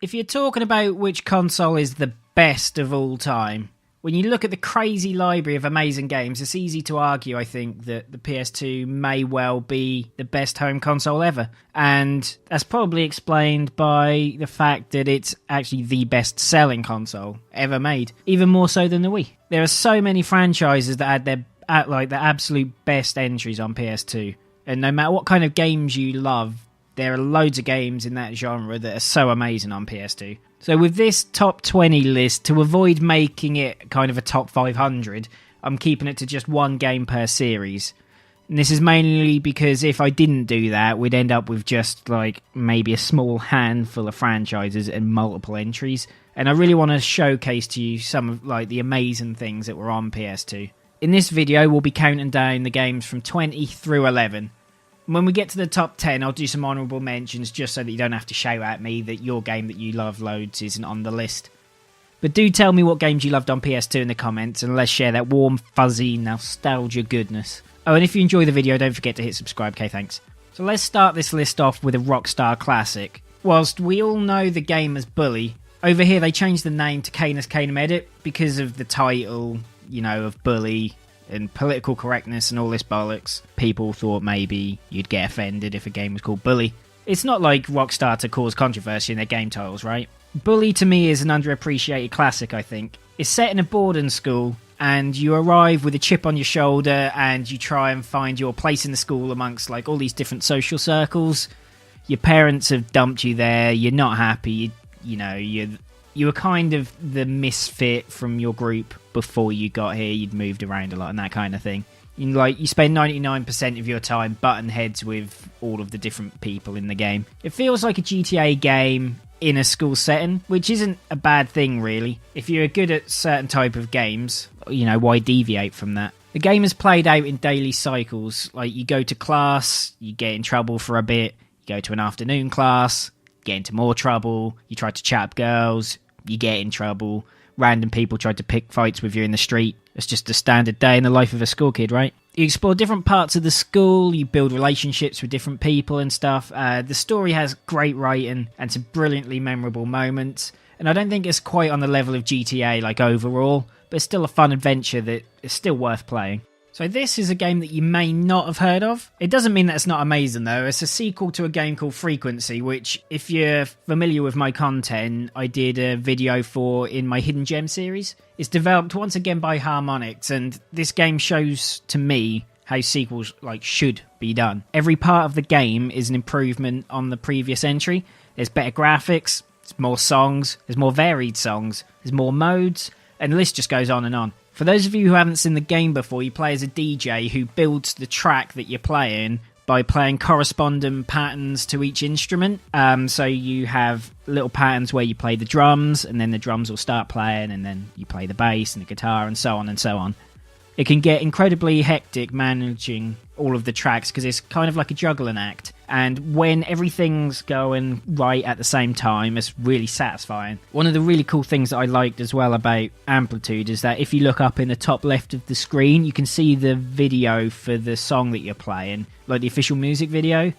If you're talking about which console is the best of all time, when you look at the crazy library of amazing games, it's easy to argue, I think, that the PS2 may well be the best home console ever. And that's probably explained by the fact that it's actually the best-selling console ever made, even more so than the Wii. There are so many franchises that had the absolute best entries on PS2. And no matter what kind of games you love, there are loads of games in that genre that are so amazing on PS2. So with this top 20 list, to avoid making it kind of a top 500, I'm keeping it to just one game per series. And this is mainly because if I didn't do that, we'd end up with just like maybe a small handful of franchises and multiple entries. And I really want to showcase to you some of like the amazing things that were on PS2. In this video, we'll be counting down the games from 20 through 11. When we get to the top 10, I'll do some honourable mentions just so that you don't have to shout at me that your game that you love loads isn't on the list. But do tell me what games you loved on PS2 in the comments, and let's share that warm, fuzzy nostalgia goodness. Oh, and if you enjoy the video, don't forget to hit subscribe, okay, thanks. So let's start this list off with a Rockstar classic. Whilst we all know the game as Bully, over here they changed the name to Canis Canem Edit because of the title, you know, of Bully and political correctness and all this bollocks. People thought maybe you'd get offended if a game was called Bully. It's not like Rockstar to cause controversy in their game titles, right? Bully to me is an underappreciated classic, I think. It's set in a boarding school, and you arrive with a chip on your shoulder and you try and find your place in the school amongst like all these different social circles. Your parents have dumped you there, you're not happy, you were kind of the misfit from your group before you got here. You'd moved around a lot and that kind of thing. You spend 99% of your time button heads with all of the different people in the game. It feels like a GTA game in a school setting, which isn't a bad thing really. If you're good at certain type of games, why deviate from that? The game is played out in daily cycles. Like you go to class, you get in trouble for a bit, you go to an afternoon class, get into more trouble, you try to chat up girls, you get in trouble, random people try to pick fights with you in the street. It's just a standard day in the life of a school kid, right? You explore different parts of the school, you build relationships with different people and stuff. The story has great writing and some brilliantly memorable moments. And I don't think it's quite on the level of GTA like overall, but it's still a fun adventure that is still worth playing. So this is a game that you may not have heard of. It doesn't mean that it's not amazing though. It's a sequel to a game called Frequency, which if you're familiar with my content, I did a video for in my Hidden Gem series. It's developed once again by Harmonix, and this game shows to me how sequels should be done. Every part of the game is an improvement on the previous entry. There's better graphics, there's more songs, there's more varied songs, there's more modes, and the list just goes on and on. For those of you who haven't seen the game before, you play as a DJ who builds the track that you're playing by playing corresponding patterns to each instrument. So you have little patterns where you play the drums, and then the drums will start playing, and then you play the bass and the guitar, and so on and so on. It can get incredibly hectic managing all of the tracks because it's kind of like a juggling act. And when everything's going right at the same time, it's really satisfying. One of the really cool things that I liked as well about Amplitude is that if you look up in the top left of the screen, you can see the video for the song that you're playing, like the official music video.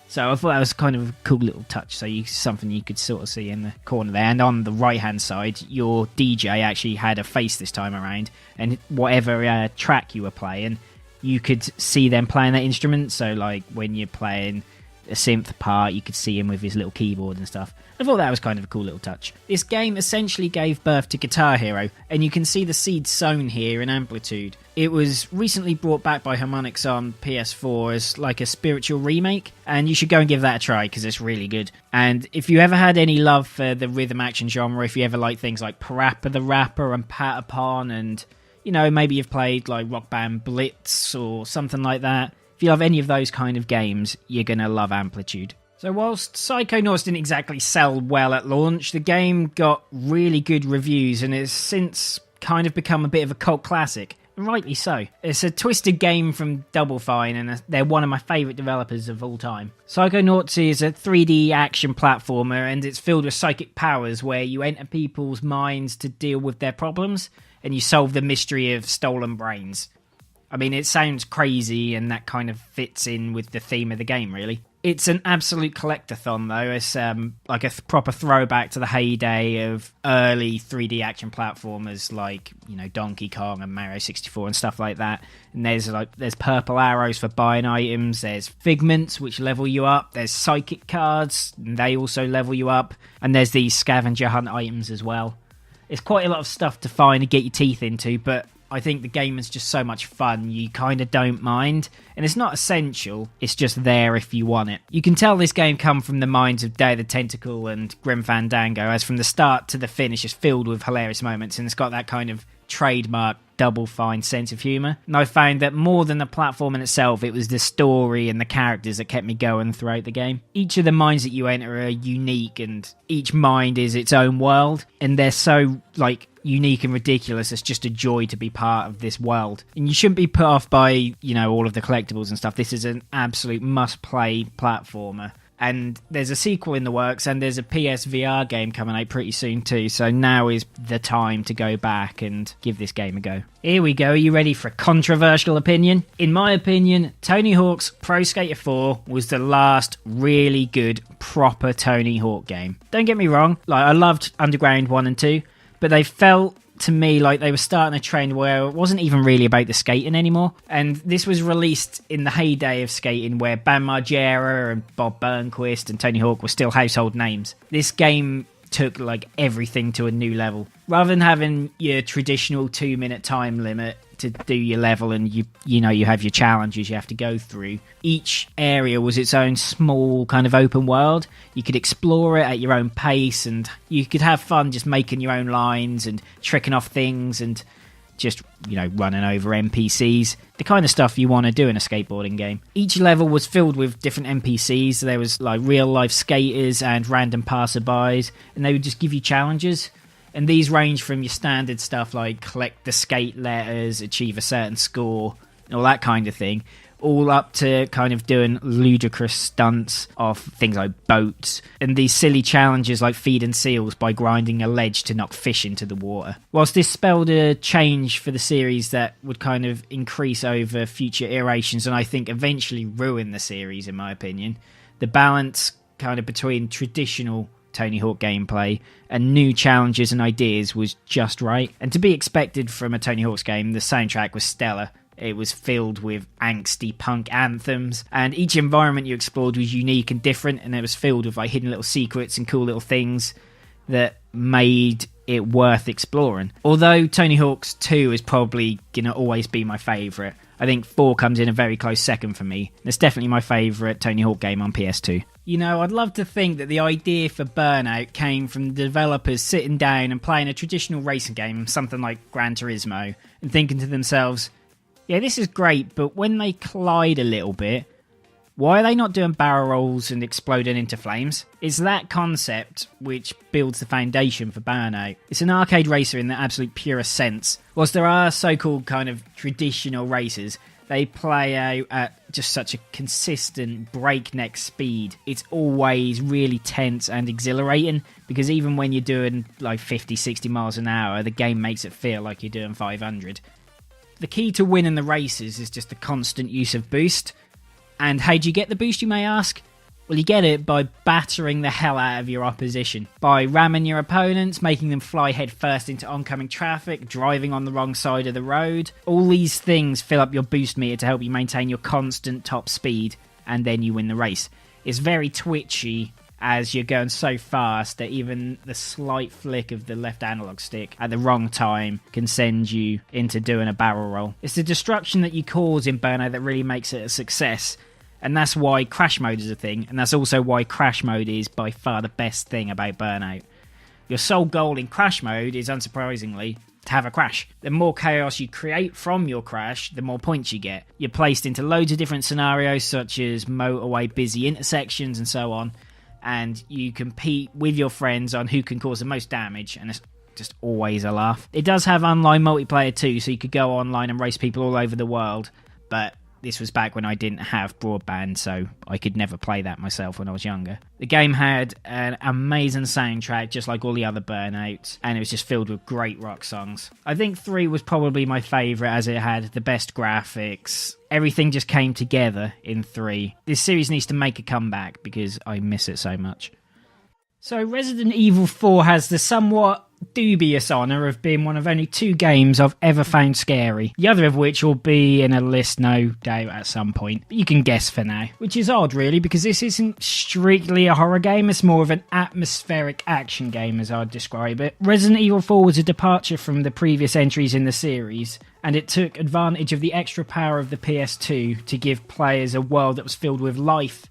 So I thought that was kind of a cool little touch. So something you could sort of see in the corner there. And on the right-hand side, your DJ actually had a face this time around. And whatever track you were playing, you could see them playing that instrument. So like when you're playing a synth part, you could see him with his little keyboard and stuff. I thought that was kind of a cool little touch. This game essentially gave birth to Guitar Hero, and you can see the seeds sown here in Amplitude. It was recently brought back by Harmonix on PS4 as like a spiritual remake, and you should go and give that a try because it's really good. And if you ever had any love for the rhythm action genre, if you ever like things like Parappa the Rapper and Patapon, and maybe you've played like Rock Band Blitz or something like that, if you love any of those kind of games, you're going to love Amplitude. So whilst Psychonauts didn't exactly sell well at launch, the game got really good reviews and has since kind of become a bit of a cult classic. And rightly so. It's a twisted game from Double Fine, and they're one of my favourite developers of all time. Psychonauts is a 3D action platformer, and it's filled with psychic powers where you enter people's minds to deal with their problems, and you solve the mystery of stolen brains. I mean, it sounds crazy, and that kind of fits in with the theme of the game, really. It's an absolute collectathon, though. It's like a proper throwback to the heyday of early 3D action platformers like, Donkey Kong and Mario 64 and stuff like that. And there's purple arrows for buying items. There's figments, which level you up. There's psychic cards, and they also level you up. And there's these scavenger hunt items as well. It's quite a lot of stuff to find and get your teeth into, but I think the game is just so much fun, you kind of don't mind. And it's not essential, it's just there if you want it. You can tell this game come from the minds of Day of the Tentacle and Grim Fandango, as from the start to the finish is filled with hilarious moments, and it's got that kind of trademark Double Fine sense of humour. And I found that more than the platform in itself, it was the story and the characters that kept me going throughout the game. Each of the mines that you enter are unique, and each mine is its own world, and they're so unique and ridiculous. It's just a joy to be part of this world, and you shouldn't be put off by all of the collectibles and stuff. This is an absolute must-play platformer. And there's a sequel in the works, and there's a PSVR game coming out pretty soon too, so now is the time to go back and give this game a go. Here we go, are you ready for a controversial opinion? In my opinion, Tony Hawk's Pro Skater 4 was the last really good, proper Tony Hawk game. Don't get me wrong, I loved Underground 1 and 2, but they felt to me like they were starting a trend where it wasn't even really about the skating anymore. And this was released in the heyday of skating, where Bam Margera and Bob Burnquist and Tony Hawk were still household names. This game took everything to a new level. Rather than having your traditional 2-minute time limit to do your level, and you have your challenges you have to go through, each area was its own small kind of open world. You could explore it at your own pace, and you could have fun just making your own lines and tricking off things and just running over NPCs, the kind of stuff you want to do in a skateboarding game. Each level was filled with different NPCs. There was real life skaters and random passerbys, and they would just give you challenges. And these range from your standard stuff like collect the skate letters, achieve a certain score, and all that kind of thing, all up to kind of doing ludicrous stunts off things like boats, and these silly challenges like feeding seals by grinding a ledge to knock fish into the water. Whilst this spelled a change for the series that would kind of increase over future iterations, and I think eventually ruin the series in my opinion, the balance kind of between traditional Tony Hawk gameplay and new challenges and ideas was just right. And to be expected from a Tony Hawk's game, the soundtrack was stellar. It was filled with angsty punk anthems, and each environment you explored was unique and different, and it was filled with hidden little secrets and cool little things that made it worth exploring. Although Tony Hawk's 2 is probably gonna always be my favourite, I think 4 comes in a very close second for me. It's definitely my favourite Tony Hawk game on PS2. I'd love to think that the idea for Burnout came from the developers sitting down and playing a traditional racing game, something like Gran Turismo, and thinking to themselves, yeah, this is great, but when they collide a little bit, why are they not doing barrel rolls and exploding into flames? It's that concept which builds the foundation for Burnout. It's an arcade racer in the absolute purest sense. Whilst there are so-called kind of traditional races, they play out at just such a consistent breakneck speed. It's always really tense and exhilarating, because even when you're doing 50, 60 miles an hour, the game makes it feel like you're doing 500. The key to winning the races is just the constant use of boost. And how do you get the boost, you may ask? Well, you get it by battering the hell out of your opposition, by ramming your opponents, making them fly head first into oncoming traffic, driving on the wrong side of the road. All these things fill up your boost meter to help you maintain your constant top speed, and then you win the race. It's very twitchy, as you're going so fast that even the slight flick of the left analog stick at the wrong time can send you into doing a barrel roll. It's the destruction that you cause in Burnout that really makes it a success. And that's why Crash Mode is a thing, and that's also why Crash Mode is by far the best thing about Burnout. Your sole goal in Crash Mode is, unsurprisingly, to have a crash. The more chaos you create from your crash, the more points you get. You're placed into loads of different scenarios, such as motorway busy intersections and so on, and you compete with your friends on who can cause the most damage, and it's just always a laugh. It does have online multiplayer too, so you could go online and race people all over the world, but This was back when I didn't have broadband, so I could never play that myself when I was younger. The game had an amazing soundtrack, just like all the other Burnouts, and it was just filled with great rock songs. I think 3 was probably my favourite, as it had the best graphics. Everything just came together in 3. This series needs to make a comeback because I miss it so much. So Resident Evil 4 has the somewhat dubious honour of being one of only 2 games I've ever found scary, the other of which will be in a list no doubt at some point, but you can guess for now. Which is odd really, because this isn't strictly a horror game, it's more of an atmospheric action game as I'd describe it. Resident Evil 4 was a departure from the previous entries in the series, and it took advantage of the extra power of the PS2 to give players a world that was filled with life,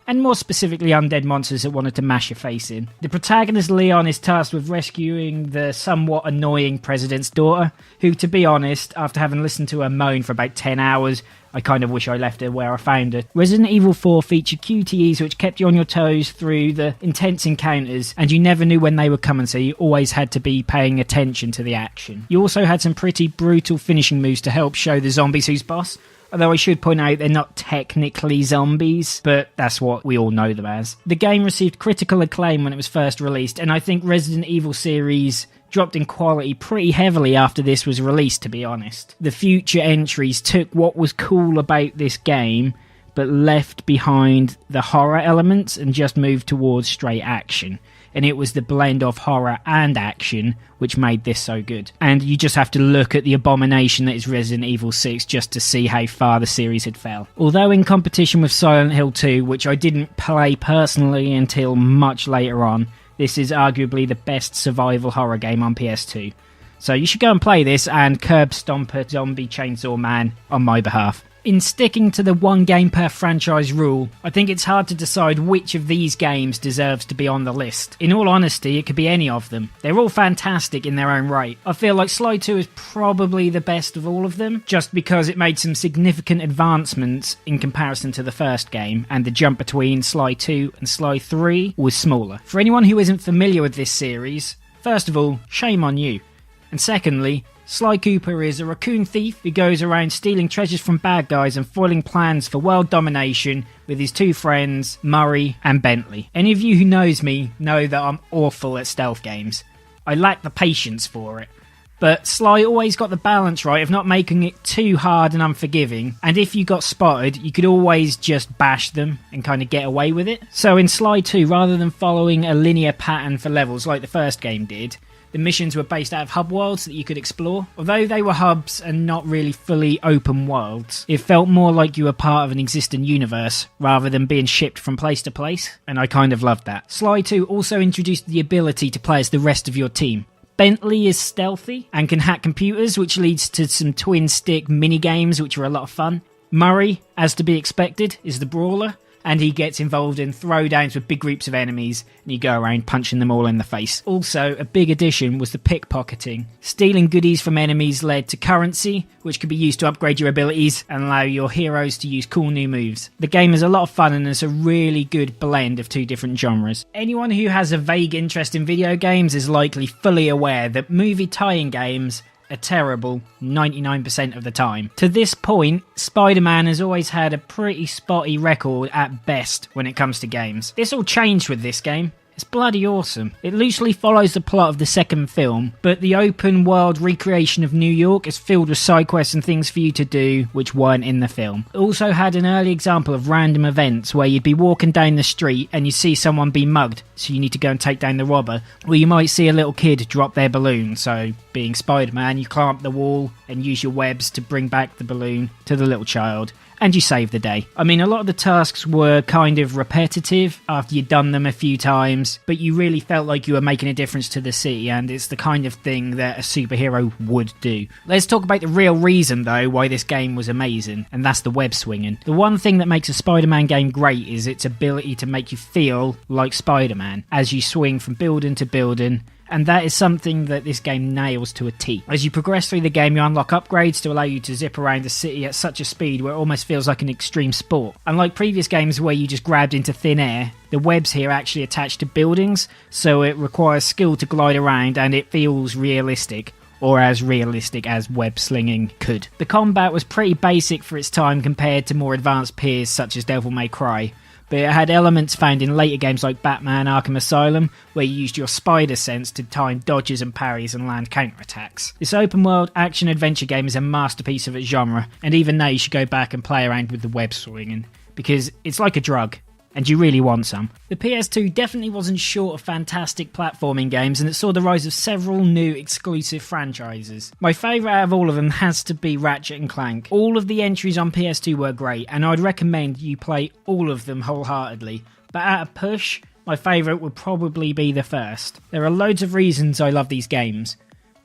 and more specifically undead monsters that wanted to mash your face in. The protagonist Leon is tasked with rescuing the somewhat annoying president's daughter, who, to be honest, after having listened to her moan for about 10 hours, I kind of wish I left her where I found her. Resident Evil 4 featured QTEs which kept you on your toes through the intense encounters, and you never knew when they were coming, so you always had to be paying attention to the action. You also had some pretty brutal finishing moves to help show the zombies who's boss. Although I should point out they're not technically zombies, but that's what we all know them as. The game received critical acclaim when it was first released, and I think Resident Evil series dropped in quality pretty heavily after this was released, to be honest. The future entries took what was cool about this game, but left behind the horror elements and just moved towards straight action. And it was the blend of horror and action which made this so good. And you just have to look at the abomination that is Resident Evil 6 just to see how far the series had fell. Although in competition with Silent Hill 2, which I didn't play personally until much later on, this is arguably the best survival horror game on PS2. So you should go and play this and curb stomp a zombie chainsaw man on my behalf. In sticking to the one game per franchise rule, I think it's hard to decide which of these games deserves to be on the list. In all honesty, it could be any of them. They're all fantastic in their own right. I feel like Sly 2 is probably the best of all of them, just because it made some significant advancements in comparison to the first game, and the jump between Sly 2 and Sly 3 was smaller. For anyone who isn't familiar with this series, first of all, shame on you. And secondly, Sly Cooper is a raccoon thief who goes around stealing treasures from bad guys and foiling plans for world domination with his 2 friends, Murray and Bentley. Any of you who knows me know that I'm awful at stealth games. I lack the patience for it. But Sly always got the balance right of not making it too hard and unforgiving, and if you got spotted, you could always just bash them and kind of get away with it. So in Sly 2, rather than following a linear pattern for levels like the first game did, the missions were based out of hub worlds that you could explore. Although they were hubs and not really fully open worlds, it felt more like you were part of an existing universe rather than being shipped from place to place, and I kind of loved that. Sly 2 also introduced the ability to play as the rest of your team. Bentley is stealthy and can hack computers, which leads to some twin-stick mini-games which are a lot of fun. Murray, as to be expected, is the brawler, and he gets involved in throwdowns with big groups of enemies, and you go around punching them all in the face. Also, a big addition was the pickpocketing. Stealing goodies from enemies led to currency, which could be used to upgrade your abilities and allow your heroes to use cool new moves. The game is a lot of fun, and it's a really good blend of 2 different genres. Anyone who has a vague interest in video games is likely fully aware that movie tie-in games are terrible 99% of the time. To this point, SpiderMan has always had a pretty spotty record at best when it comes to games. This all changed with this game. It's bloody awesome. It loosely follows the plot of the second film, but the open world recreation of New York is filled with side quests and things for you to do which weren't in the film. It also had an early example of random events where you'd be walking down the street and you see someone be mugged, so you need to go and take down the robber. Or you might see a little kid drop their balloon, so being Spider-Man, you climb up the wall and use your webs to bring back the balloon to the little child. And you save the day. I mean, a lot of the tasks were kind of repetitive after you'd done them a few times, but you really felt like you were making a difference to the city, and it's the kind of thing that a superhero would do. Let's talk about the real reason, though, why this game was amazing, and that's the web swinging. The one thing that makes a Spider-Man game great is its ability to make you feel like Spider-Man as you swing from building to building, and that is something that this game nails to a T. As you progress through the game, you unlock upgrades to allow you to zip around the city at such a speed where it almost feels like an extreme sport. Unlike previous games where you just grabbed into thin air, the webs here actually attach to buildings, so it requires skill to glide around and it feels realistic. or as realistic as web slinging could. The combat was pretty basic for its time compared to more advanced peers such as Devil May Cry, but it had elements found in later games like Batman Arkham Asylum, where you used your spider sense to time dodges and parries and land counterattacks. This open world action adventure game is a masterpiece of its genre, and even now you should go back and play around with the web swinging, because it's like a drug, and you really want some. The PS2 definitely wasn't short of fantastic platforming games, and it saw the rise of several new exclusive franchises. My favourite out of all of them has to be Ratchet & Clank. All of the entries on PS2 were great, and I'd recommend you play all of them wholeheartedly. But at a push, my favourite would probably be the first. There are loads of reasons I love these games.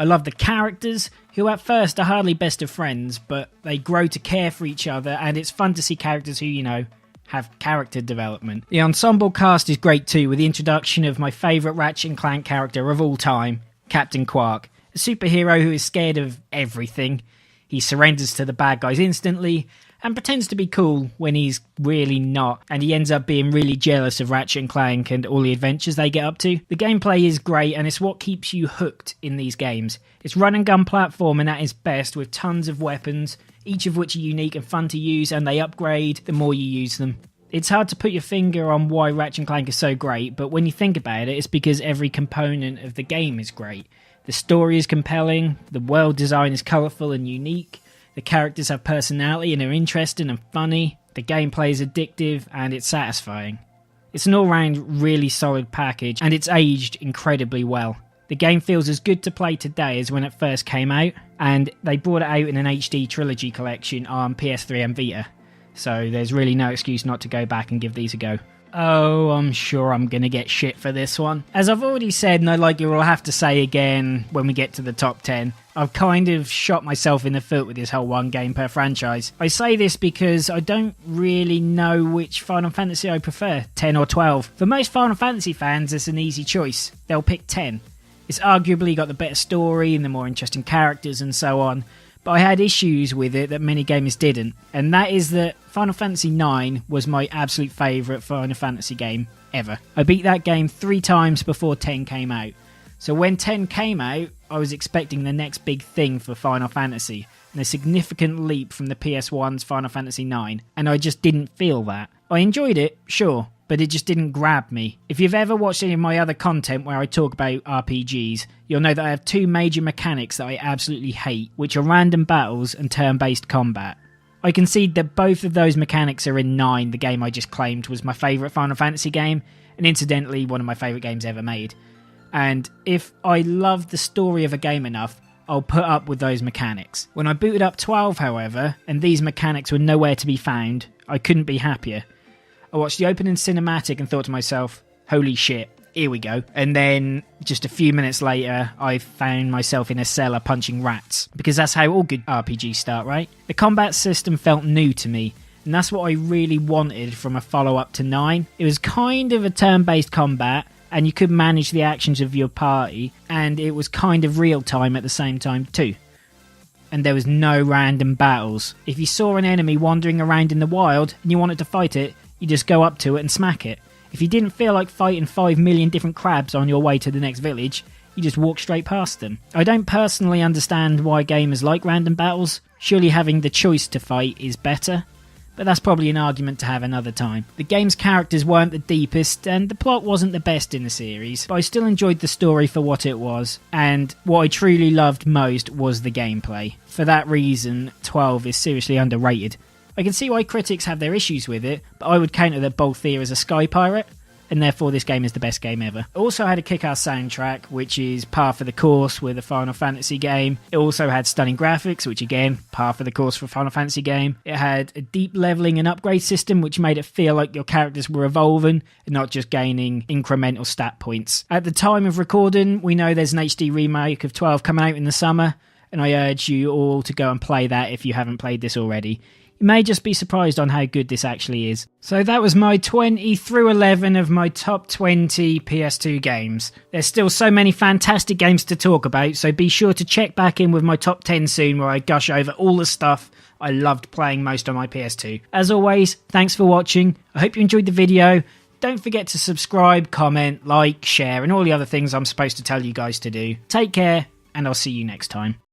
I love the characters, who at first are hardly best of friends, but they grow to care for each other, and it's fun to see characters who, have character development. The ensemble cast is great too, with the introduction of my favourite Ratchet & Clank character of all time, Captain Quark, a superhero who is scared of everything. He surrenders to the bad guys instantly, and pretends to be cool when he's really not, and he ends up being really jealous of Ratchet & Clank and all the adventures they get up to. The gameplay is great, and it's what keeps you hooked in these games. It's run and gun platforming at its best, with tons of weapons, each of which are unique and fun to use, and they upgrade the more you use them. It's hard to put your finger on why Ratchet & Clank is so great, but when you think about it, it's because every component of the game is great. The story is compelling, the world design is colourful and unique, the characters have personality and are interesting and funny, the gameplay is addictive, and it's satisfying. It's an all-round really solid package, and it's aged incredibly well. The game feels as good to play today as when it first came out, and they brought it out in an HD trilogy collection on PS3 and Vita, so there's really no excuse not to go back and give these a go. Oh, I'm sure I'm going to get shit for this one. As I've already said, and I will have to say again when we get to the top 10, I've kind of shot myself in the foot with this whole one game per franchise. I say this because I don't really know which Final Fantasy I prefer, 10 or 12. For most Final Fantasy fans, it's an easy choice. They'll pick 10. It's arguably got the better story and the more interesting characters and so on, but I had issues with it that many gamers didn't, and that is that Final Fantasy IX was my absolute favourite Final Fantasy game ever. I beat that game 3 times before 10 came out, so when 10 came out, I was expecting the next big thing for Final Fantasy, and a significant leap from the PS1's Final Fantasy IX, and I just didn't feel that. I enjoyed it, sure, but it just didn't grab me. If you've ever watched any of my other content where I talk about RPGs, you'll know that I have 2 major mechanics that I absolutely hate, which are random battles and turn-based combat. I concede that both of those mechanics are in 9, the game I just claimed was my favourite Final Fantasy game, and incidentally one of my favourite games ever made. And if I love the story of a game enough, I'll put up with those mechanics. When I booted up 12, however, and these mechanics were nowhere to be found, I couldn't be happier. I watched the opening cinematic and thought to myself, holy shit, here we go. And then, just a few minutes later, I found myself in a cellar punching rats. Because that's how all good RPGs start, right? The combat system felt new to me, and that's what I really wanted from a follow-up to 9. It was kind of a turn-based combat, and you could manage the actions of your party, and it was kind of real-time at the same time too. And there was no random battles. If you saw an enemy wandering around in the wild, and you wanted to fight it, you just go up to it and smack it. If you didn't feel like fighting 5 million different crabs on your way to the next village, you just walk straight past them. I don't personally understand why gamers like random battles. Surely having the choice to fight is better, but that's probably an argument to have another time. The game's characters weren't the deepest, and the plot wasn't the best in the series, but I still enjoyed the story for what it was, and what I truly loved most was the gameplay. For that reason, 12 is seriously underrated. I can see why critics have their issues with it, but I would counter that Bolthia is a sky pirate, and therefore this game is the best game ever. It also had a kick-ass soundtrack, which is par for the course with a Final Fantasy game. It also had stunning graphics, which again, par for the course for a Final Fantasy game. It had a deep leveling and upgrade system, which made it feel like your characters were evolving, and not just gaining incremental stat points. At the time of recording, we know there's an HD remake of 12 coming out in the summer, and I urge you all to go and play that if you haven't played this already. You may just be surprised on how good this actually is. So that was my 20 through 11 of my top 20 PS2 games. There's still so many fantastic games to talk about, so be sure to check back in with my top 10 soon, where I gush over all the stuff I loved playing most on my PS2. As always, thanks for watching. I hope you enjoyed the video. Don't forget to subscribe, comment, like, share, and all the other things I'm supposed to tell you guys to do. Take care, and I'll see you next time.